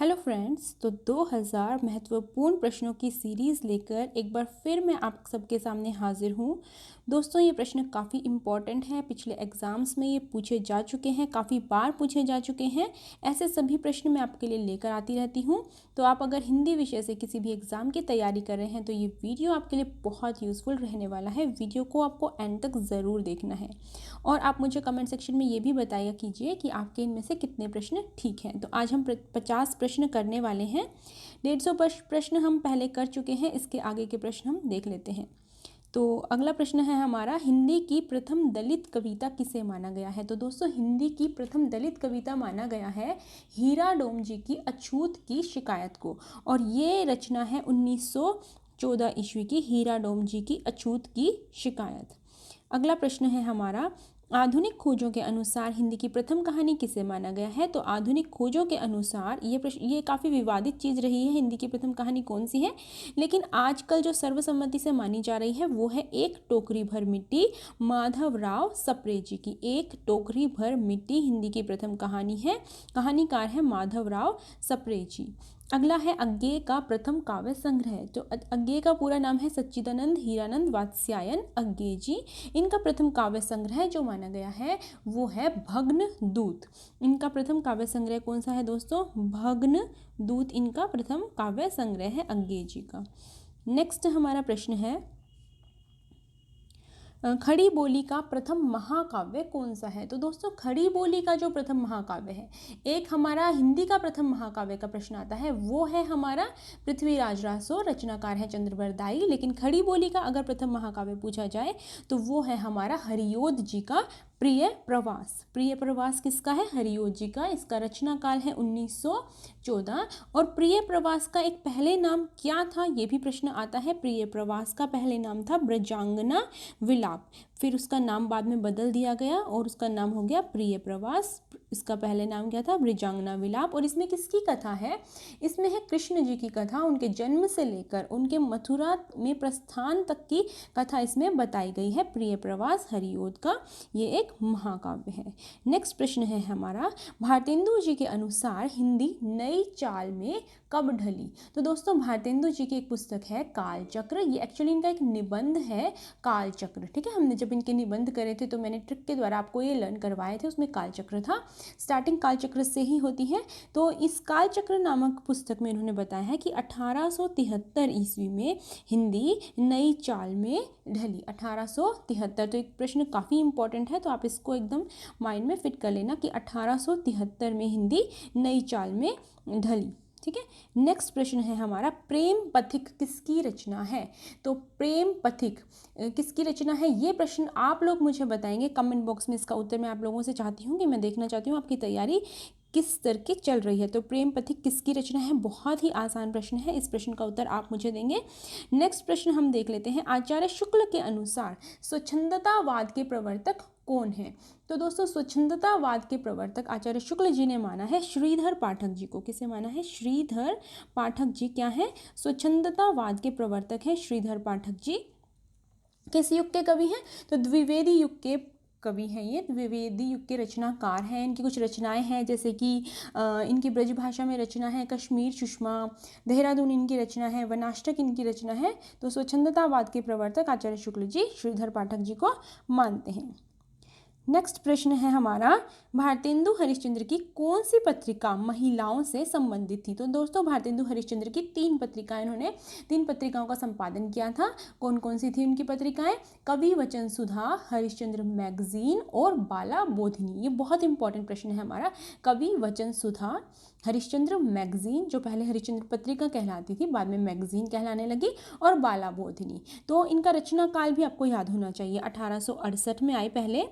Hello friends, तो 2000 महत्वपूर्ण प्रश्नों की सीरीज़ लेकर एक बार फिर मैं आप सबके सामने हाजिर हूँ। दोस्तों, ये प्रश्न काफ़ी इम्पॉर्टेंट हैं। पिछले एग्ज़ाम्स में ये पूछे जा चुके हैं, काफ़ी बार पूछे जा चुके हैं। ऐसे सभी प्रश्न मैं आपके लिए लेकर आती रहती हूँ। तो आप अगर हिंदी विषय से किसी भी एग्ज़ाम की तैयारी कर रहे हैं तो ये वीडियो आपके लिए बहुत यूज़फुल रहने वाला है। वीडियो को आपको एंड तक ज़रूर देखना है और आप मुझे कमेंट सेक्शन में ये भी बताया कीजिए कि आपके इनमें से कितने प्रश्न ठीक हैं। तो आज हम 50 प्रश्न करने वाले हैं। 150 प्रश्न हम पहले कर चुके हैं। इसके आगे के प्रश्न हम देख लेते हैं। तो अगला प्रश्न है हमारा, हिंदी की प्रथम दलित कविता किसे माना गया है। तो दोस्तों, हिंदी की प्रथम दलित कविता माना गया है हीरा डोमजी की अछूत की शिकायत को, और ये रचना है 1914 ईस्वी की, हीरा डोमजी की अछूत की शिकायत। अगला प्रश्न है हमारा, आधुनिक खोजों के अनुसार हिंदी की प्रथम कहानी किसे माना गया है। तो आधुनिक खोजों के अनुसार ये काफ़ी विवादित चीज़ रही है, हिंदी की प्रथम कहानी कौन सी है, लेकिन आजकल जो सर्वसम्मति से मानी जा रही है वो है एक टोकरी भर मिट्टी, माधवराव सप्रे जी की। एक टोकरी भर मिट्टी हिंदी की प्रथम कहानी है, कहानीकार है माधवराव सप्रे जी। अगला है अज्ञेय का प्रथम काव्य संग्रह। तो अज्ञेय का पूरा नाम है सच्चिदानंद हीरानंद वात्स्यायन अज्ञेय जी। इनका प्रथम काव्य संग्रह जो माना गया है वो है भग्न दूत। इनका प्रथम काव्य संग्रह कौन सा है दोस्तों, भग्न दूत इनका प्रथम काव्य संग्रह है अज्ञेय जी का। नेक्स्ट हमारा प्रश्न है, खड़ी बोली का प्रथम महाकाव्य कौन सा है। तो दोस्तों, खड़ी बोली का जो प्रथम महाकाव्य है, एक हमारा हिंदी का प्रथम महाकाव्य का प्रश्न आता है, वो है हमारा पृथ्वीराज रासो, रचनाकार है चंद्रबरदाई। लेकिन खड़ी बोली का अगर प्रथम महाकाव्य पूछा जाए तो वो है हमारा हरिओद जी का प्रिय प्रवास। प्रिय प्रवास किसका है, हरिओद जी का। इसका रचना काल है 1914। और प्रिय प्रवास का एक पहले नाम क्या था, ये भी प्रश्न आता है। प्रिय प्रवास का पहले नाम था ब्रजांगना विलाप, फिर उसका नाम बाद में बदल दिया गया और उसका नाम हो गया प्रिय प्रवास। इसका पहले नाम क्या था, ब्रजांगना विलाप। और इसमें किसकी कथा है, इसमें है कृष्ण जी की कथा, उनके जन्म से लेकर उनके मथुरा में प्रस्थान तक की कथा इसमें बताई गई है। प्रिय प्रवास हरिओद का ये एक महाकाव्य है। नेक्स्ट प्रश्न है हमारा, भारतेंदु जी के अनुसार हिंदी नई चाल में कब ढली। तो दोस्तों, भारतेंदु जी की एक पुस्तक है कालचक्र, ये एक्चुअली इनका एक निबंध है कालचक्र। ठीक है, हमने जब इनके निबंध करे थे तो मैंने ट्रिक के द्वारा आपको ये लर्न करवाए थे, उसमें कालचक्र था। स्टार्टिंग कालचक्र से ही होती है। तो इस कालचक्र नामक पुस्तक में इन्होंने बताया है कि 1873 ईस्वी में हिंदी नई चाल में ढली। 1873, तो एक प्रश्न काफ़ी इंपॉर्टेंट है, तो आप इसको एकदम माइंड में फिट कर लेना कि 1873 में हिंदी नई चाल में ढली। ठीक है, नेक्स्ट प्रश्न है हमारा, प्रेम पथिक किसकी रचना है। तो प्रेम पथिक किसकी रचना है, ये प्रश्न आप लोग मुझे बताएंगे कमेंट बॉक्स में। इसका उत्तर मैं आप लोगों से चाहती हूँ कि मैं देखना चाहती हूँ आपकी तैयारी किस स्तर की चल रही है। तो प्रेम पथिक किसकी रचना है, बहुत ही आसान प्रश्न है, इस प्रश्न का उत्तर आप मुझे देंगे। नेक्स्ट प्रश्न हम देख लेते हैं, आचार्य शुक्ल के अनुसार स्वच्छंदतावाद के प्रवर्तक कौन है। तो दोस्तों, स्वच्छंदतावाद के प्रवर्तक आचार्य शुक्ल जी ने माना है श्रीधर पाठक जी को। किसे माना है, श्रीधर पाठक जी क्या है, स्वच्छंदतावाद के प्रवर्तक है श्रीधर पाठक जी। किस युग के कवि हैं, तो द्विवेदी युग के कवि हैं ये, द्विवेदी युग के रचनाकार हैं। इनकी कुछ रचनाएं हैं जैसे कि इनकी ब्रज भाषा में रचना है कश्मीर सुषमा, देहरादून इनकी रचना है, वनाष्टक इनकी रचना है। तो स्वच्छंदतावाद के प्रवर्तक आचार्य शुक्ल जी श्रीधर पाठक जी को मानते हैं। नेक्स्ट प्रश्न है हमारा, भारतेंदु हरिश्चंद्र की कौन सी पत्रिका महिलाओं से संबंधित थी। तो दोस्तों, भारतेंदु हरिश्चंद्र की 3 पत्रिकाएं, इन्होंने 3 पत्रिकाओं का संपादन किया था। कौन कौन सी थी उनकी पत्रिकाएं, कवि वचन सुधा, हरिश्चंद्र मैगजीन और बाला बोधिनी। ये बहुत इंपॉर्टेंट प्रश्न है हमारा, कवि वचन सुधा, हरिश्चंद्र मैगजीन, जो पहले हरिश्चंद्र पत्रिका कहलाती थी बाद में मैगजीन कहलाने लगी, और बाला बोधिनी। तो इनका रचना काल भी आपको याद होना चाहिए। 1868 में आई पहले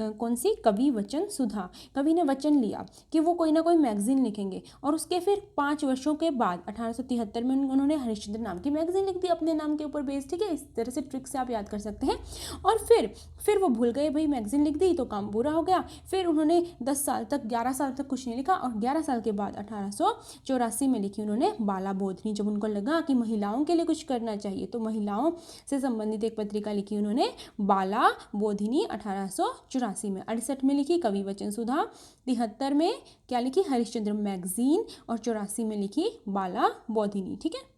कौन सी, कवि वचन सुधा। कवि ने वचन लिया कि वो कोई ना कोई मैगजीन लिखेंगे, और उसके फिर 5 वर्षों के बाद 1873 में उन्होंने हरिश्चंद्र नाम की मैगजीन लिख दी अपने नाम के ऊपर बेस। ठीक है, इस तरह से ट्रिक से आप याद कर सकते हैं। और फिर वो भूल गए, भाई मैगजीन लिख दी तो काम पूरा हो गया। फिर उन्होंने 10 साल तक 11 साल तक कुछ नहीं लिखा, और 11 साल के बाद 1884 में लिखी उन्होंने बाला बोधिनी। जब उनको लगा कि महिलाओं के लिए कुछ करना चाहिए तो महिलाओं से संबंधित एक पत्रिका लिखी उन्होंने, बाला बोधिनी, 1884 84 में, 68 में लिखी कवि वचन सुधा, 73 में क्या लिखी हरिश्चंद्र मैगजीन, और 84 में लिखी बाला बोधिनी। ठीक है,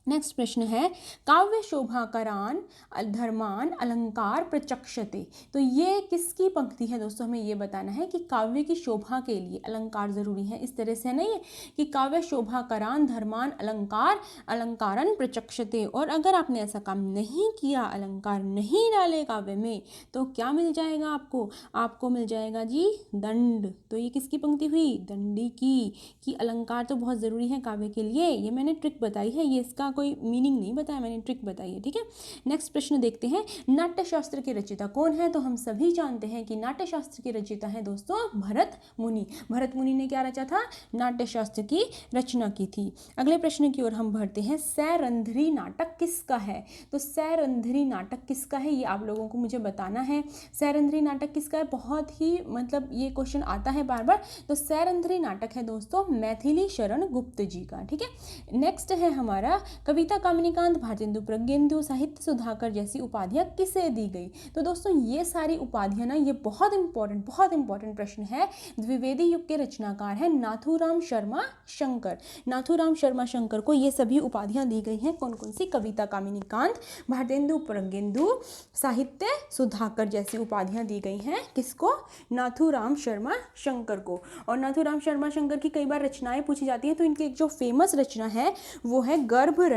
नेक्स्ट प्रश्न है काव्य शोभाकरान धर्मान अलंकार प्रचक्षते। तो ये किसकी पंक्ति है दोस्तों, हमें ये बताना है कि काव्य की शोभा के लिए अलंकार जरूरी है। इस तरह से नहीं है कि काव्य शोभाकरान धर्मान अलंकार अलंकारन प्रचक्षते, और अगर आपने ऐसा काम नहीं किया, अलंकार नहीं डाले काव्य में, तो क्या मिल जाएगा आपको, आपको मिल जाएगा जी दंड। तो ये किसकी पंक्ति हुई, दंडी की, कि अलंकार तो बहुत ज़रूरी है काव्य के लिए। ये मैंने ट्रिक बताई है, ये इसका कोई मीनिंग नहीं बताया, मैंने ट्रिक बताई है। ठीक है, नेक्स्ट प्रश्न देखते हैं, नाट्यशास्त्र के रचयिता कौन है। तो हम सभी जानते हैं कि नाट्यशास्त्र के रचयिता है दोस्तों भरत मुनि। भरत मुनि ने क्या रचा था, नाट्यशास्त्र की रचना की थी। अगले प्रश्न की ओर हम बढ़ते हैं, सैरंध्री नाटक किसका है। तो सैरंध्री नाटक किसका है, ये आप लोगों को मुझे बताना है। सैरंध्री नाटक किसका है, बहुत ही मतलब ये क्वेश्चन आता है बार बार। तो सैरंध्री नाटक है दोस्तों मैथिली शरण गुप्त जी का। ठीक है, नेक्स्ट है हमारा कविता कामिनीकांत भारतेंदु प्रज्ञेंदु साहित्य सुधाकर जैसी उपाधियां किसे दी गई। तो दोस्तों ये सारी उपाधियां ना, ये बहुत इंपॉर्टेंट प्रश्न है। द्विवेदी युग के रचनाकार हैं नाथूराम शर्मा शंकर। नाथूराम शर्मा शंकर को ये सभी उपाधियां दी गई हैं। कौन कौन सी, कविता कामिनीकांत भारतेंदु प्रज्ञेंदु साहित्य सुधाकर जैसी उपाधियां दी गई हैं। किसको, नाथूराम शर्मा शंकर को। और नाथूराम शर्मा शंकर की कई बार रचनाएं पूछी जाती हैं, तो इनकी एक जो फेमस रचना है वो है गर्भरंडा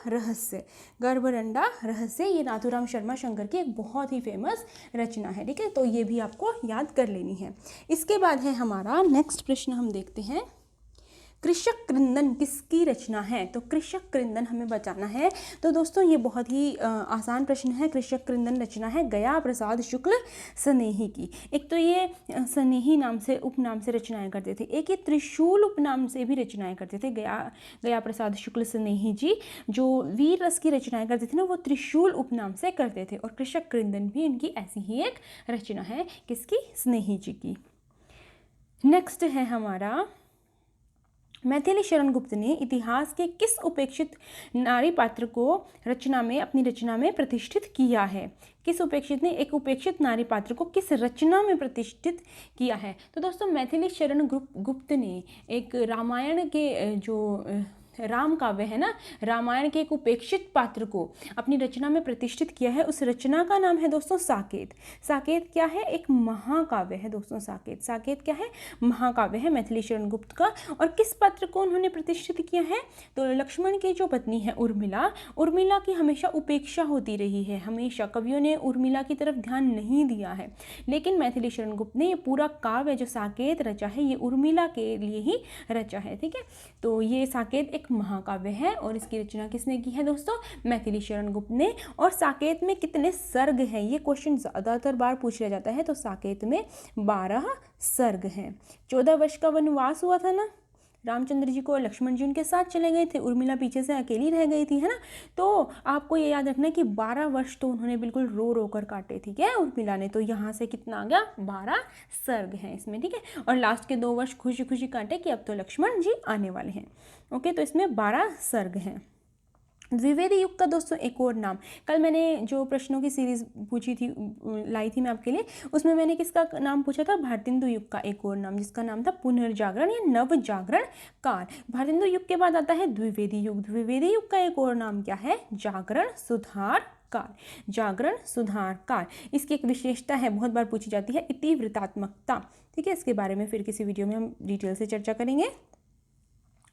रहस्य। गर्भरंडा रहस्य ये नाथूराम शर्मा शंकर की एक बहुत ही फेमस रचना है। ठीक है, तो ये भी आपको याद कर लेनी है। इसके बाद है हमारा नेक्स्ट प्रश्न, हम देखते हैं कृषक क्रंदन किसकी रचना है। तो कृषक क्रंदन हमें बताना है। तो दोस्तों ये बहुत ही आसान प्रश्न है। कृषक क्रंदन रचना है गया प्रसाद शुक्ल स्नेही की। एक तो ये स्नेही नाम से उपनाम से रचनाएं करते थे, एक ये त्रिशूल उपनाम से भी रचनाएं करते थे। गया प्रसाद शुक्ल स्नेही जी जो वीर रस की रचनाएं करते थे ना, वो त्रिशूल उपनाम से करते थे। और कृषक क्रंदन भी इनकी ऐसी ही एक रचना है, किसकी, स्नेही जी की। नेक्स्ट है हमारा मैथिली शरण गुप्त ने इतिहास के किस उपेक्षित नारी पात्र को रचना में अपनी रचना में प्रतिष्ठित किया है। किस उपेक्षित ने एक उपेक्षित नारी पात्र को किस रचना में प्रतिष्ठित किया है। तो दोस्तों मैथिली शरण गुप्त ने एक रामायण के जो राम काव्य है ना, रामायण के एक उपेक्षित पात्र को अपनी रचना में प्रतिष्ठित किया है। उस रचना का नाम है दोस्तों साकेत। साकेत क्या है, एक महाकाव्य है दोस्तों। साकेत क्या है, महाकाव्य है मैथिली शरण गुप्त का। और किस पात्र को उन्होंने प्रतिष्ठित किया है, तो लक्ष्मण की जो पत्नी है उर्मिला की हमेशा उपेक्षा होती रही है। हमेशा कवियों ने उर्मिला की तरफ ध्यान नहीं दिया है, लेकिन मैथिली शरण गुप्त ने ये पूरा काव्य जो साकेत रचा है, ये उर्मिला के लिए ही रचा है। ठीक है, तो ये साकेत एक महाकाव्य है और इसकी रचना किसने की है दोस्तों, मैथिली शरण गुप्त ने। और साकेत में कितने सर्ग हैं, ये क्वेश्चन ज़्यादातर बार पूछा जाता है। तो साकेत में 12 सर्ग हैं। 14 वर्ष का वनवास हुआ था ना, रामचंद्र जी को और लक्ष्मण जी उनके साथ चले गए थे, उर्मिला पीछे से अकेली रह गई थी, है ना। तो आपको ये याद रखना है कि 12 वर्ष तो उन्होंने बिल्कुल रो रो कर काटे, ठीक है, उर्मिला ने। तो यहाँ से कितना आ गया, 12 सर्ग हैं इसमें, ठीक है। और लास्ट के 2 वर्ष खुशी खुशी काटे कि अब तो लक्ष्मण जी आने वाले हैं। ओके, तो इसमें 12 सर्ग हैं। द्विवेदी युग का दोस्तों एक और नाम, कल मैंने जो प्रश्नों की सीरीज पूछी थी, लाई थी मैं आपके लिए, उसमें मैंने किसका नाम पूछा था, भारतेंदु युग का एक और नाम, जिसका नाम था पुनर्जागरण या नव जागरण काल। भारतेंदु युग के बाद आता है द्विवेदी युग। द्विवेदी युग का एक और नाम क्या है, जागरण सुधार काल। जागरण सुधार काल, इसकी एक विशेषता है, बहुत बार पूछी जाती है, इतिवृत्तात्मकता, ठीक है। इसके बारे में फिर किसी वीडियो में हम डिटेल से चर्चा करेंगे।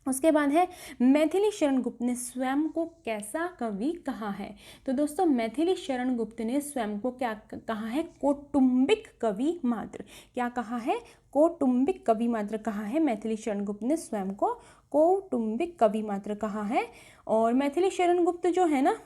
उसके बाद है मैथिली शरण गुप्त ने स्वयं को कैसा कवि कहा है। तो दोस्तों मैथिली शरण गुप्त ने स्वयं को क्या कहा है, कौटुंबिक कवि मात्र। क्या कहा है, कौटुंबिक कवि मात्र कहा है। मैथिली शरण गुप्त ने स्वयं को कौटुंबिक कवि मात्र कहा है। और मैथिली शरण गुप्त जो है ना,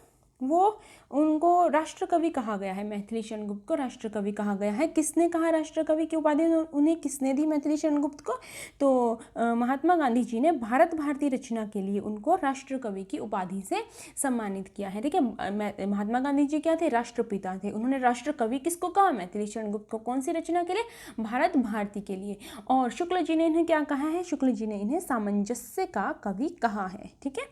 वो उनको राष्ट्रकवि कहा गया है। मैथिली शरण गुप्त को राष्ट्रकवि कहा गया है। किसने कहा राष्ट्रकवि की उपाधि उन्हें किसने दी मैथिली शरण गुप्त को, तो महात्मा गांधी जी ने भारत भारती रचना के लिए उनको राष्ट्रकवि की उपाधि से सम्मानित किया है, ठीक है। महात्मा गांधी जी क्या थे, राष्ट्रपिता थे। उन्होंने राष्ट्रकवि किसको कहा, मैथिली शरण गुप्त को। कौन सी रचना के लिए, भारत भारती के लिए। और शुक्ल जी ने इन्हें क्या कहा है, शुक्ल जी ने इन्हें सामंजस्य का कवि कहा है, ठीक है।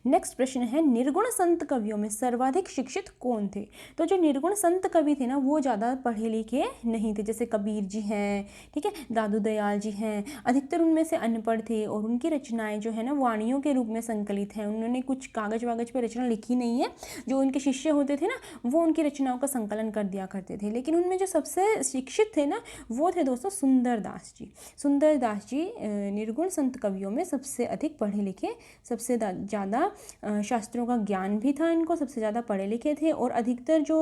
नेक्स्ट प्रश्न है निर्गुण संत कवियों में सर्वाधिक शिक्षित कौन थे? तो जो निर्गुण संत कवि थे ना वो ज़्यादा पढ़े लिखे नहीं थे, जैसे कबीर जी हैं, ठीक है, दादू दयाल जी हैं, अधिकतर उनमें से अनपढ़ थे और उनकी रचनाएं जो है ना वाणियों के रूप में संकलित हैं। उन्होंने कुछ कागज वागज पे रचना लिखी नहीं है, जो उनके शिष्य होते थे ना वो उनकी रचनाओं का संकलन कर दिया करते थे। लेकिन उनमें जो सबसे शिक्षित थे ना वो थे दोस्तों सुंदरदास जी। सुंदरदास जी निर्गुण संत कवियों में सबसे अधिक पढ़े लिखे, सबसे ज़्यादा शास्त्रों का ज्ञान भी था इनको, सबसे ज़्यादा पढ़े लिखे थे। और अधिकतर जो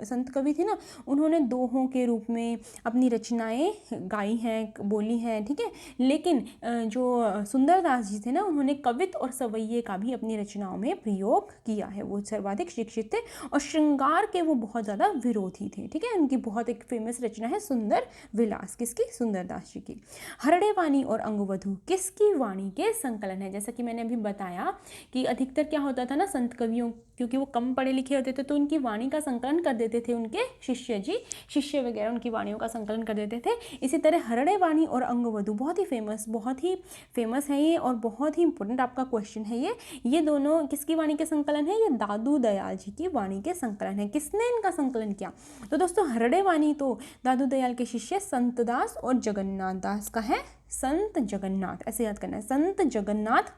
संत कवि थे ना उन्होंने दोहों के रूप में अपनी रचनाएं गाई हैं, बोली हैं, ठीक है। लेकिन जो सुंदरदास जी थे ना उन्होंने कवित और सवैये का भी अपनी रचनाओं में प्रयोग किया है। वो सर्वाधिक शिक्षित थे और श्रृंगार के वो बहुत ज़्यादा विरोधी थे, ठीक है। उनकी बहुत एक फेमस रचना है सुंदर विलास, किसकी? सुंदरदास जी की। हरड़े वाणी और अंगवधु किसकी वाणी के संकलन है? जैसा कि मैंने अभी बताया कि अधिकतर क्या होता था ना संत कवियों, क्योंकि वो कम पढ़े लिखे होते थे तो उनकी वाणी का संकलन कर देते थे उनके शिष्य जी, शिष्य वगैरह उनकी वाणियों का संकलन कर देते थे। इसी तरह हरड़े वाणी और अंगवधु बहुत ही फेमस है ये और बहुत ही इंपॉर्टेंट आपका क्वेश्चन है ये दोनों किसकी वाणी के संकलन है? ये दादू दयाल जी की वाणी के संकलन है। किसने इनका संकलन किया? तो दोस्तों हरड़े वाणी तो दादू दयाल के शिष्य संत दास और जगन्नाथ दास का है। संत जगन्नाथ, ऐसे याद करना है, संत जगन्नाथ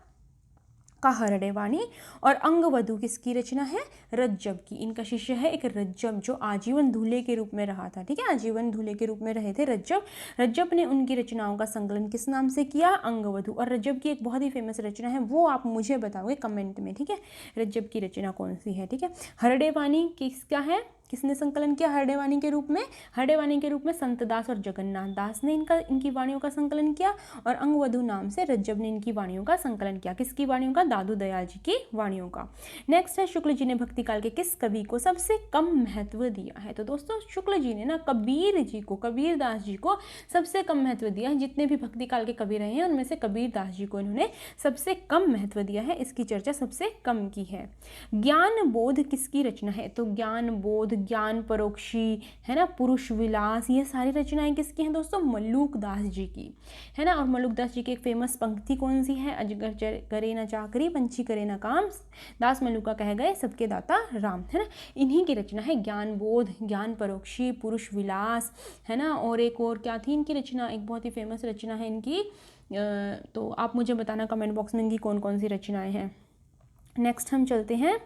का हरड़े वाणी। और अंगवधु किसकी रचना है? रज्जब की। इनका शिष्य है एक रज्जब जो आजीवन दूल्हे के रूप में रहा था, ठीक है, आजीवन दूल्हे के रूप में रहे थे रज्जब। रज्जब ने उनकी रचनाओं का संकलन किस नाम से किया? अंगवधु। और रज्जब की एक बहुत ही फेमस रचना है वो आप मुझे बताओगे कमेंट में, ठीक है, रज्जब की रचना कौन सी है, ठीक है। हरड़े वाणी किसका है? किसने संकलन किया हरड़े वाणी के रूप में? हरड़े वाणी के रूप में संत दास और जगन्नाथ दास ने इनकी वाणियों का संकलन किया। और अंगवधु नाम से रज्जब ने इनकी वाणियों का संकलन किया। किसकी वाणियों का? दादू दयाल जी की वाणियों का। नेक्स्ट है शुक्ल जी ने भक्ति काल के किस कवि को सबसे कम महत्व दिया है? तो दोस्तों शुक्ल जी ने ना कबीर जी को, कबीरदास जी को सबसे कम महत्व दिया है। जितने भी भक्ति काल के कवि रहे हैं उनमें से कबीरदास जी को इन्होंने सबसे कम महत्व दिया है, इसकी चर्चा सबसे कम की है। ज्ञान बोध किसकी रचना है? तो ज्ञान बोध, ज्ञान परोक्षी, है ना, पुरुष विलास, ये सारी रचनाएं किसकी हैं दोस्तों? मल्लूक दास जी की, है ना। और मल्लूक दास जी की एक फेमस पंक्ति कौन सी है? अजगर करे ना चाकरी, पंछी करे ना काम, दास मल्लूका कह गए सबके दाता राम, है ना। इन्हीं की रचना है ज्ञान बोध, ज्ञान परोक्षी, पुरुष विलास, है ना। और एक और क्या थी इनकी रचना? एक बहुत ही फेमस रचना है इनकी, तो आप मुझे बताना कमेंट बॉक्स में इनकी कौन कौन सी रचनाएं हैं। नेक्स्ट हम चलते हैं,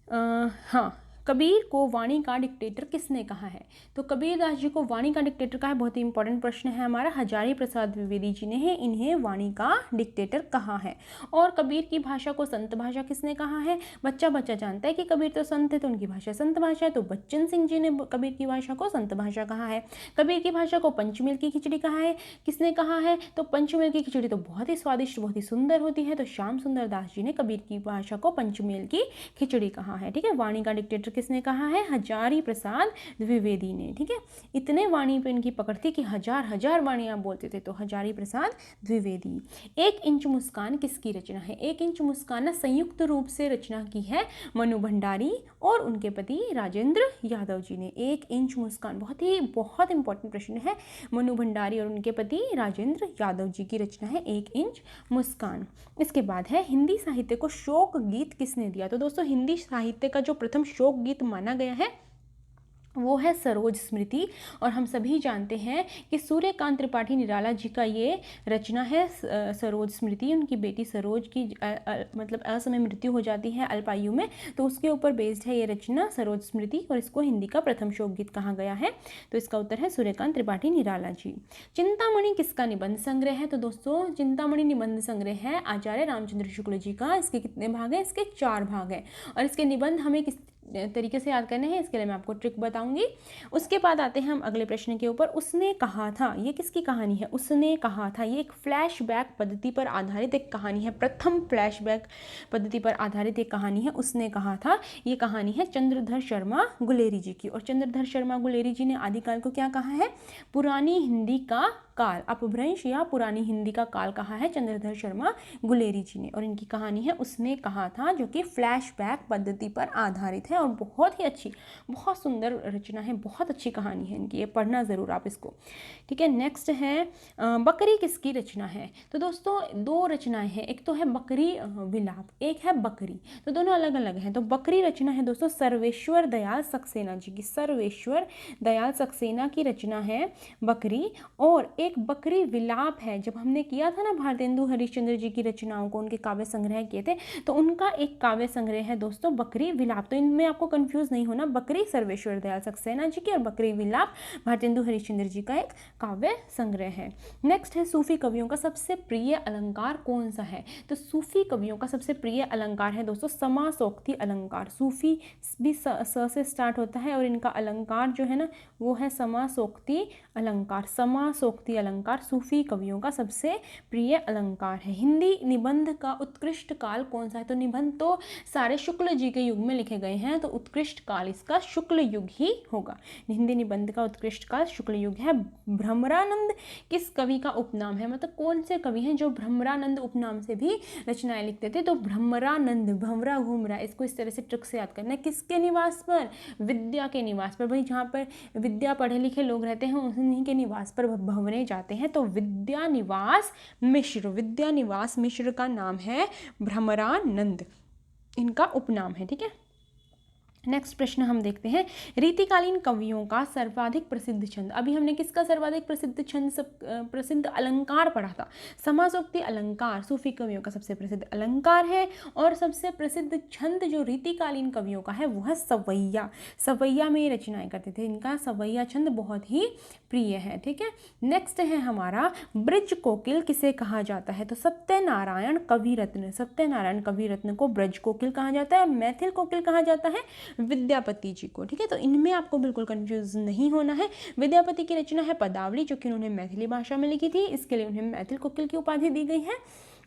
हाँ, कबीर को वाणी का डिक्टेटर किसने कहा है? तो कबीरदास जी को वाणी का डिक्टेटर कहा है, बहुत ही इंपॉर्टेंट प्रश्न है हमारा। हजारी प्रसाद द्विवेदी जी ने इन्हें वाणी का डिक्टेटर कहा है। और कबीर की भाषा को संत भाषा किसने कहा है? बच्चा बच्चा जानता है कि कबीर तो संत है तो उनकी भाषा संत भाषा है, तो बच्चन सिंह जी ने कबीर की भाषा को संत भाषा कहा है। कबीर की भाषा को पंचमेल की खिचड़ी कहा है, किसने कहा है? तो पंचमेल की खिचड़ी तो बहुत ही स्वादिष्ट, बहुत ही सुंदर होती है, तो श्याम सुंदर दास जी ने कबीर की भाषा को पंचमेल की खिचड़ी कहा है, ठीक है। वाणी का डिक्टेटर किसने कहा है? हजारी प्रसाद द्विवेदी ने, ठीक है। इतने वाणी पे इनकी पकड़ थी कि हजार हजार वाणियां बोलते थे, तो हजारी प्रसाद द्विवेदी। एक इंच मुस्कान किसकी रचना है? एक इंच मुस्कान ना संयुक्त रूप से रचना की है मनु भंडारी और उनके पति राजेंद्र यादव जी ने। एक इंच मुस्कान बहुत इंपॉर्टेंट प्रश्न है। मनु भंडारी और उनके पति राजेंद्र यादव जी की रचना है एक इंच मुस्कान। इसके बाद है हिंदी साहित्य को शोक गीत किसने दिया? तो दोस्तों हिंदी साहित्य का जो प्रथम शोक गीत माना गया है वो है सरोज स्मृति। और हम सभी जानते हैं कि सूर्यकांत त्रिपाठी निराला जी का ये रचना है सरोज स्मृति। उनकी बेटी सरोज की मतलब असमय मृत्यु हो जाती है अल्पायु में, तो उसके ऊपर बेस्ड है ये रचना सरोज स्मृति और इसको हिंदी का प्रथम शोक गीत कहा गया है। तो इसका उत्तर है सूर्यकांत त्रिपाठी निराला जी। चिंतामणि किसका निबंध संग्रह है? तो दोस्तों चिंतामणि निबंध संग्रह है आचार्य रामचंद्र शुक्ल जी का। इसके कितने भाग हैं? इसके 4 भाग हैं। और इसके निबंध हमें किस तरीके से याद करने हैं इसके लिए मैं आपको ट्रिक बताऊंगी। उसके बाद आते हैं हम अगले प्रश्न के ऊपर। उसने कहा था, ये किसकी कहानी है? उसने कहा था, ये एक फ्लैशबैक पद्धति पर आधारित एक कहानी है। प्रथम फ्लैशबैक पद्धति पर आधारित एक कहानी है। उसने कहा था, ये कहानी है चंद्रधर शर्मा गुलेरी जी की। और चंद्रधर शर्मा गुलेरी जी ने आदिकाल को क्या कहा है? पुरानी हिंदी का काल, अपभ्रंश या पुरानी हिंदी का काल कहा है चंद्रधर शर्मा गुलेरी जी ने, और इनकी कहानी है उसने कहा था, जो कि फ्लैशबैक पद्धति पर आधारित है और बहुत ही अच्छी, बहुत सुंदर रचना है, बहुत अच्छी कहानी है इनकी, ये पढ़ना ज़रूर आप इसको। ठीक है, नेक्स्ट है बकरी किसकी रचना है। तो दोस्तों दो रचनाएं हैं, एक तो है बकरी विलाप, एक है बकरी, तो दोनों अलग अलग हैं। तो बकरी रचना है दोस्तों सर्वेश्वर दयाल सक्सेना जी की, सर्वेश्वर दयाल सक्सेना की रचना है बकरी। और एक बकरी विलाप है, जब हमने किया था ना भारतेंदु हरिश्चंद्र जी की रचनाओं को, उनके काव्य संग्रह किए थे, तो उनका एक काव्य संग्रह है दोस्तों बकरी विलाप। तो इनमें आपको कंफ्यूज नहीं होना, बकरी सर्वेश्वर दयाल सक्सेना जी की और बकरी विलाप भारतेंदु हरिश्चंद्र जी का एक काव्य संग्रह है। नेक्स्ट है सूफी कवियों का सबसे प्रिय अलंकार कौन सा है। तो सूफी कवियों का सबसे प्रिय अलंकार है दोस्तों समासोक्ति अलंकार। सूफी भी स से स्टार्ट होता है और इनका अलंकार जो है ना वो है समासोक्ति अलंकार। समासोक्ति अलंकार सूफी कवियों का सबसे प्रिय अलंकार है। हिंदी निबंध का उत्कृष्ट काल कौन सा है। तो निबंध तो सारे शुक्ल जी के युग में लिखे गए हैं, तो उत्कृष्ट काल इसका शुक्ल युग ही होगा। हिंदी निबंध का उत्कृष्ट काल शुक्ल युग है। भ्रमरानंद किस कवि का उपनाम है, मतलब कौन से कवि हैं जो भ्रमरानंद उपनाम से भी रचनाएं लिखते थे। तो भ्रमरानंद, भंवरा घूमरा, इसको इस तरह से ट्रिक से याद करना है। किसके निवास पर, विद्या के निवास पर। भाई जहाँ पर विद्या पढ़े लिखे लोग रहते हैं उन्हीं के निवास पर भंवरे जाते हैं। तो विद्या निवास मिश्र, विद्या निवास मिश्र का नाम है भ्रमरानंद, इनका उपनाम है। ठीक है, नेक्स्ट प्रश्न हम देखते हैं, रीतिकालीन कवियों का सर्वाधिक प्रसिद्ध छंद। अभी हमने किसका सर्वाधिक प्रसिद्ध छंद, प्रसिद्ध अलंकार पढ़ा था, समासोक्ति अलंकार सूफी कवियों का सबसे प्रसिद्ध अलंकार है। और सबसे प्रसिद्ध छंद जो रीतिकालीन कवियों का है वो है सवैया। सवैया में ये रचनाएं करते थे, इनका सवैया छंद बहुत ही प्रिय है। ठीक है, नेक्स्ट है हमारा ब्रज कोकिल किसे कहा जाता है। तो सत्यनारायण कवि रत्न, सत्यनारायण कवि रत्न को ब्रज कोकिल कहा जाता है और मैथिल कोकिल कहा जाता है विद्यापति जी को। ठीक है, तो इनमें आपको बिल्कुल कंफ्यूज नहीं होना है। विद्यापति की रचना है पदावली, जो कि उन्होंने मैथिली भाषा में लिखी थी, इसके लिए उन्हें मैथिल कोकिल की उपाधि दी गई है।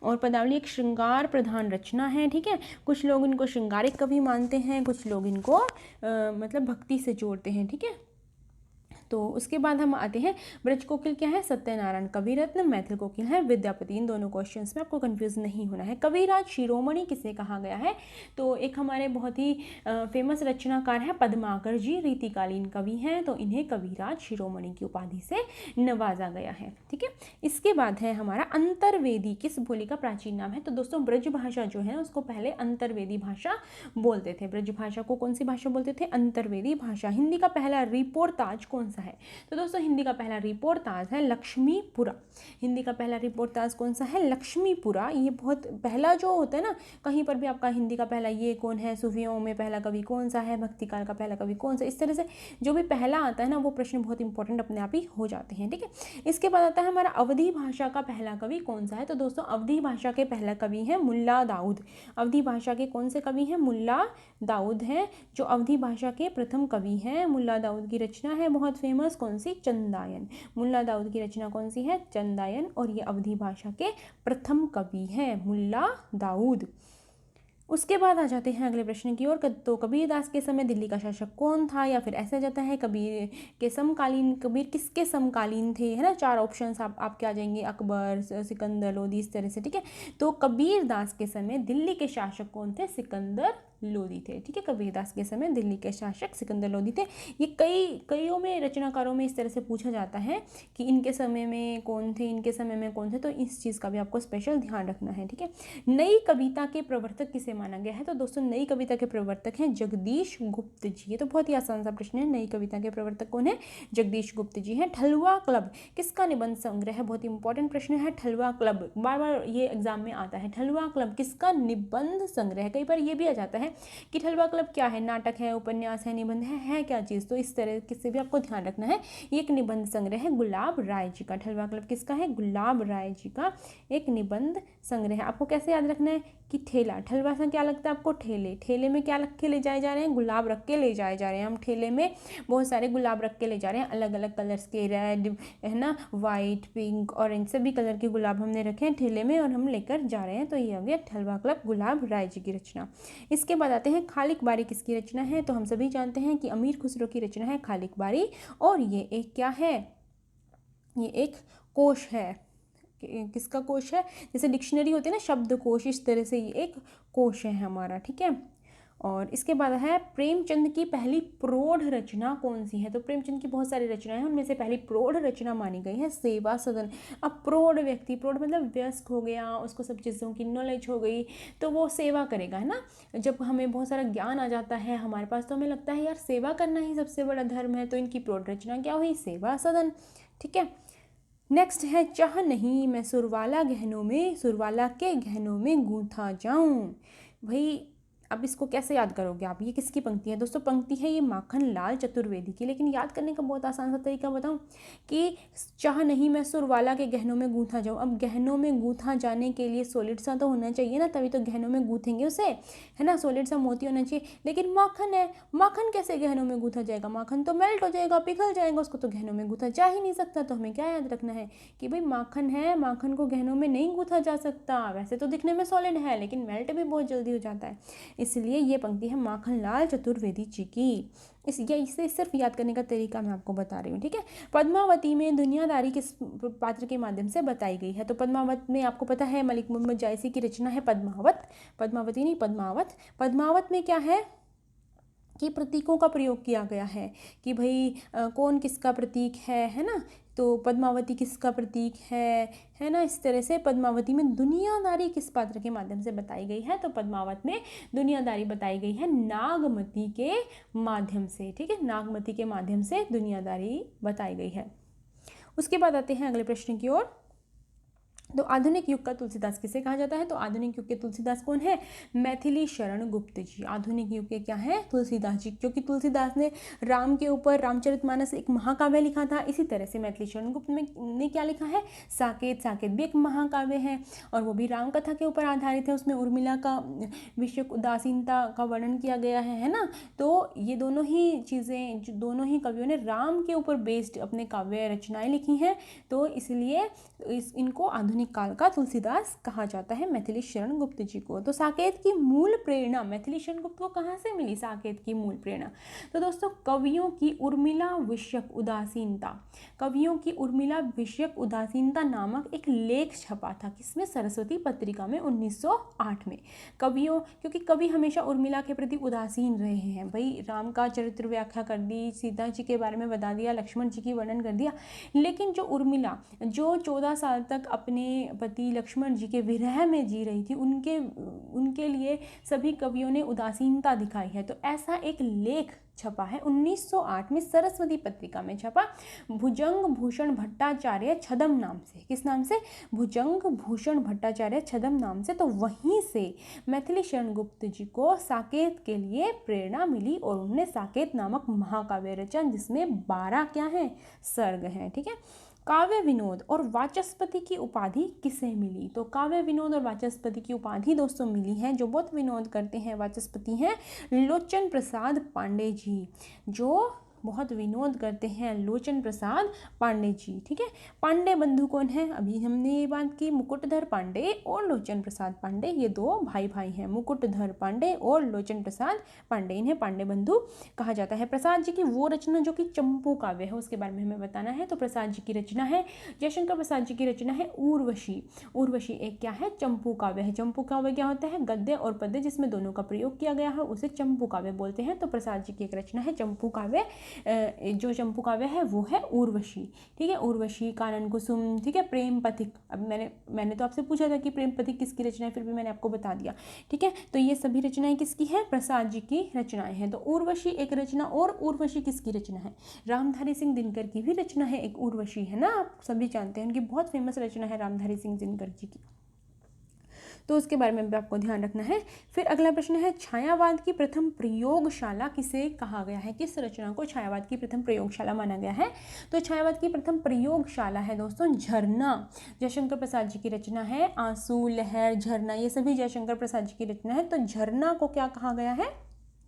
और पदावली एक श्रृंगार प्रधान रचना है। ठीक है, कुछ लोग इनको श्रृंगारिक कवि मानते हैं, कुछ लोग इनको मतलब भक्ति से जोड़ते हैं। ठीक है, तो उसके बाद हम आते हैं ब्रज कोकिल क्या है, सत्यनारायण कवि रत्न, मैथिल कोकिल है विद्यापति। इन दोनों क्वेश्चंस में आपको कंफ्यूज नहीं होना है। कविराज शिरोमणि किसे कहा गया है। तो एक हमारे बहुत ही फेमस रचनाकार है पद्माकर जी, रीतिकालीन कवि हैं, तो इन्हें कविराज शिरोमणि की उपाधि से नवाजा गया है। ठीक है, इसके बाद है हमारा अंतर्वेदी किस बोली का प्राचीन नाम है। तो दोस्तों ब्रज भाषा जो है उसको पहले अंतर्वेदी भाषा बोलते थे। ब्रज भाषा को कौन सी भाषा बोलते थे, अंतर्वेदी भाषा। हिंदी का पहला रिपोर्ताज कौन सा है। तो दोस्तों हिंदी का पहला रिपोर्ताज है लक्ष्मीपुरा। हिंदी का पहला रिपोर्ताज कौन सा है, लक्ष्मीपुरा। ये बहुत पहला जो होता है ना, कहीं पर भी आपका हिंदी का पहला ये कौन है, सूफियों में पहला कवि कौन सा है, भक्ति काल का पहला कवि कौन सा, इस तरह से जो भी पहला आता है ना वो प्रश्न बहुत इंपॉर्टेंट अपने आप ही हो जाते हैं। ठीक है, इसके बाद आता है हमारा अवधी भाषा का पहला कवि कौन सा है। तो दोस्तों अवधी भाषा के पहला कवि है मुल्ला दाऊद। अवधी भाषा के कौन से कवि हैं, मुल्ला दाऊद हैं जो अवधी भाषा के प्रथम कवि हैं। मुल्ला दाऊद की रचना है बहुत फेमस, कौन सी, चंदायन। मुल्ला दाऊद की रचना कौन सी है, चंदायन, और ये अवधी भाषा के प्रथम कवि हैं मुल्ला दाऊद। उसके बाद आ जाते हैं अगले प्रश्न की ओर। तो कबीर दास के समय दिल्ली का शासक कौन था, या फिर ऐसा जाता है कबीर के समकालीन, कबीर किसके समकालीन थे, है ना। चार ऑप्शंस आपके आ जाएंगे, अकबर, सिकंदर लोधी, इस तरह से। ठीक है, तो कबीर दास के समय दिल्ली के शासक कौन थे, सिकंदर लोधी थे। ठीक है, कबीरदास के समय दिल्ली के शासक सिकंदर लोधी थे। ये कईयों में रचनाकारों में इस तरह से पूछा जाता है कि इनके समय में कौन थे, इनके समय में कौन थे, तो इस चीज़ का भी आपको स्पेशल ध्यान रखना है। ठीक है, नई कविता के प्रवर्तक किसे माना गया है। तो दोस्तों नई कविता के प्रवर्तक हैं जगदीश गुप्त जी। ये तो बहुत ही आसान सा प्रश्न है, नई कविता के प्रवर्तक कौन है, जगदीश गुप्त जी हैं। ठलुआ क्लब किसका निबंध संग्रह है, बहुत इंपॉर्टेंट प्रश्न है। ठलुआ क्लब बार बार ये एग्जाम में आता है, ठलुआ क्लब किसका निबंध संग्रह। कई बार ये भी आ जाता है कि ठलुआ क्लब क्या है, नाटक है, उपन्यास है, निबंध है क्या चीज़, तो इस तरह से भी आपको ध्यान रखना है। ये एक निबंध संग्रह है गुलाब राय जी का। ठलुआ क्लब किसका है, गुलाब राय जी का एक निबंध संग्रह है। आपको कैसे याद रखना है कि ठेला, ठलुआ से क्या लगता है आपको, ठेले, ठेले में क्या रख के ले जाए जा रहे हैं, गुलाब रख के ले जाए जा रहे हैं। हम ठेले में बहुत सारे गुलाब रख के ले जा रहे हैं, अलग अलग कलर्स के, रेड है ना, वाइट, पिंक, ऑरेंज, सभी कलर के गुलाब हमने रखे हैं ठेले में और हम लेकर जा रहे हैं। तो ये हो गया ठलुआ क्लब गुलाब राय जी की रचना। इसके बाद आते हैं खालिक बारी किसकी रचना है। तो हम सभी जानते हैं कि अमीर खुसरो की रचना है खालिक बारी, और ये एक क्या है, ये एक कोश है। किसका कोश है? जैसे डिक्शनरी होती है ना, शब्दकोश, इस तरह से ये एक कोश है हमारा, ठीक है। और इसके बाद है प्रेमचंद की पहली प्रौढ़ रचना कौन सी है? तो प्रेमचंद की बहुत सारी रचनाएं हैं, उनमें से पहली प्रौढ़ रचना मानी गई है सेवा सदन। अब प्रौढ़ व्यक्ति, प्रौढ़ मतलब वयस्क हो गया, उसको सब चीज़ों की नॉलेज हो गई, तो वो सेवा करेगा, है ना। जब हमें बहुत सारा ज्ञान आ जाता है हमारे पास, तो हमें लगता है यार सेवा करना ही सबसे बड़ा धर्म है, तो इनकी प्रौढ़ रचना क्या हुई? सेवा सदन, ठीक है। नेक्स्ट है चाह नहीं मैं सुरवाला गहनों में, सुरवाला के गहनों में गूंथा जाऊं। भाई अब इसको कैसे याद करोगे आप? ये किसकी पंक्ति है दोस्तों? पंक्ति है ये माखन लाल चतुर्वेदी की। लेकिन याद करने का बहुत आसान सा तरीका बताऊं कि चाह नहीं मैं सुरवाला के गहनों में गूंथा जाऊं। अब गहनों में गूंथा जाने के लिए सॉलिड सा तो होना चाहिए ना, तभी तो गहनों में गूंथेंगे उसे, है ना। सॉलिड सा मोती होना चाहिए। लेकिन माखन है, माखन कैसे गहनों में गूंथा जाएगा? माखन तो मेल्ट हो जाएगा, पिघल जाएगा, उसको तो गहनों में गूंथा जा ही नहीं सकता। तो हमें क्या याद रखना है कि भाई माखन है, माखन को गहनों में नहीं गूंथा जा सकता। वैसे तो दिखने में सॉलिड है, लेकिन मेल्ट भी बहुत जल्दी हो जाता है। इसलिए ये पंक्ति है माखनलाल चतुर्वेदी जी की। इसे सिर्फ याद करने का तरीका मैं आपको बता रही हूँ, ठीक है। पद्मावती में दुनियादारी किस पात्र के माध्यम से बताई गई है? तो पद्मावत में आपको पता है मलिक मोहम्मद जायसी की रचना है पद्मावत, पद्मावती नहीं पद्मावत। पद्मावत में क्या है कि प्रतीकों का प्रयोग किया गया है कि भाई कौन किसका प्रतीक है ना। तो पद्मावती किसका प्रतीक है ना। इस तरह से पद्मावती में दुनियादारी किस पात्र के माध्यम से बताई गई है? तो पद्मावत में दुनियादारी बताई गई है नागमती के माध्यम से, ठीक है। नागमती के माध्यम से दुनियादारी बताई गई है। उसके बाद आते हैं अगले प्रश्न की ओर। तो आधुनिक युग का तुलसीदास किसे कहा जाता है? तो आधुनिक युग के तुलसीदास कौन है? मैथिली शरण गुप्त जी। आधुनिक युग के क्या है? तुलसीदास जी। क्योंकि तुलसीदास ने राम के ऊपर रामचरितमानस एक महाकाव्य लिखा था, इसी तरह से मैथिली शरण गुप्त ने क्या लिखा है? साकेत। साकेत भी एक महाकाव्य है और वो भी राम कथा के ऊपर आधारित है। उसमें उर्मिला का विषय उदासीनता का वर्णन किया गया है ना। तो ये दोनों ही चीज़ें, दोनों ही कवियों ने राम के ऊपर बेस्ड अपने काव्य रचनाएं लिखी हैं, तो इसलिए इनको आधुनिक काल का तुलसीदास कहा जाता है, मैथिली शरण गुप्त जी को। तो साकेत की मूल प्रेरणा मैथिली शरण गुप्त को कहाँ से मिली? साकेत की मूल प्रेरणा तो दोस्तों कवियों की उर्मिला विषयक उदासीनता, कवियों की उर्मिला विषयक उदासीनता नामक एक लेख छपा था। किसमें? सरस्वती पत्रिका में 1908 में। कवियों, क्योंकि कवि हमेशा उर्मिला के प्रति उदासीन रहे हैं। भाई राम का चरित्र व्याख्या कर दी, सीता जी के बारे में बता दिया, लक्ष्मण जी की वर्णन कर दिया, लेकिन जो उर्मिला जो 14 साल तक अपने पति लक्ष्मण जी के विरह में जी रही थी, उनके लिए सभी कवियों ने उदासीनता दिखाई है। तो ऐसा एक लेख छपा है 1908 में, सरस्वती पत्रिका में छपा, भुजंग भूषण भट्टाचार्य छदम नाम से। किस नाम से? भुजंग भूषण भट्टाचार्य छदम नाम से। तो वहीं से मैथिली शरण गुप्त जी को साकेत के लिए प्रेरणा मिली और उन्होंने साकेत नामक महाकाव्य रचा, जिसमें 12 क्या हैं? सर्ग हैं, ठीक है। काव्य विनोद और वाचस्पति की उपाधि किसे मिली? तो काव्य विनोद और वाचस्पति की उपाधि दोस्तों मिली है, जो बहुत विनोद करते हैं, वाचस्पति हैं लोचन प्रसाद पांडे जी, जो बहुत विनोद करते हैं, लोचन प्रसाद पांडे जी, ठीक है। पांडे बंधु कौन है? अभी हमने ये बात की, मुकुटधर पांडे और लोचन प्रसाद पांडे, ये दो भाई हैं, मुकुटधर पांडे और लोचन प्रसाद पांडे, इन्हें पांडे बंधु कहा जाता है। प्रसाद जी की वो रचना जो कि चंपू काव्य है, उसके बारे में हमें बताना है। तो प्रसाद जी की रचना है, जयशंकर प्रसाद जी की रचना है उर्वशी। उर्वशी एक क्या है? चंपू काव्य है। चंपू काव्य क्या होता है? गद्य और पद्य जिसमें दोनों का प्रयोग किया गया है, उसे चंपू काव्य बोलते हैं। तो प्रसाद जी की एक रचना है चंपू काव्य, जो चंपू काव्य है वो है उर्वशी, ठीक है। उर्वशी, कानन कुसुम, ठीक है, प्रेम पथिक। अब मैंने तो आपसे पूछा था कि प्रेम पथिक किसकी रचना है, फिर भी मैंने आपको बता दिया, ठीक है। तो ये सभी रचनाएं किसकी है? प्रसाद जी की रचनाएं हैं। तो उर्वशी एक रचना, और उर्वशी किसकी रचना है? रामधारी सिंह दिनकर की भी रचना है एक उर्वशी, है ना। आप सभी जानते हैं, उनकी बहुत फेमस रचना है रामधारी सिंह दिनकर जी की, तो उसके बारे में भी आपको ध्यान रखना है। फिर अगला प्रश्न है, छायावाद की प्रथम प्रयोगशाला किसे कहा गया है? किस रचना को छायावाद की प्रथम प्रयोगशाला माना गया है? तो छायावाद की प्रथम प्रयोगशाला है दोस्तों झरना। जयशंकर प्रसाद जी की रचना है, आंसू, लहर, झरना, ये सभी जयशंकर प्रसाद जी की रचना है। तो झरना को क्या कहा गया है?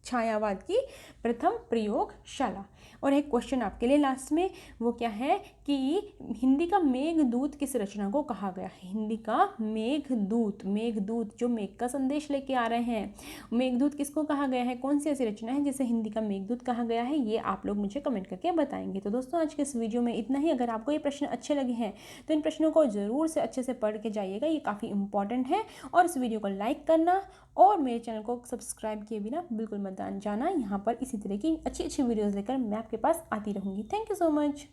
छायावाद की प्रथम प्रयोगशाला। और एक क्वेश्चन आपके लिए लास्ट में, वो क्या है कि हिंदी का मेघदूत किस रचना को कहा गया है? हिंदी का मेघदूत, मेघदूत जो मेघ का संदेश लेके आ रहे हैं, मेघदूत किसको कहा गया है? कौन सी ऐसी रचना है जिसे हिंदी का मेघदूत कहा गया है? ये आप लोग मुझे कमेंट करके बताएंगे। तो दोस्तों आज के इस वीडियो में इतना ही। अगर आपको ये प्रश्न अच्छे लगे हैं तो इन प्रश्नों को ज़रूर से अच्छे से पढ़ के जाइएगा, ये काफ़ी इंपॉर्टेंट है। और इस वीडियो को लाइक करना और मेरे चैनल को सब्सक्राइब किए बिना बिल्कुल मत जाना। यहाँ पर इसी तरह की अच्छी अच्छी वीडियोज़ लेकर मैं आपके पास आती रहूँगी। Thank you so much.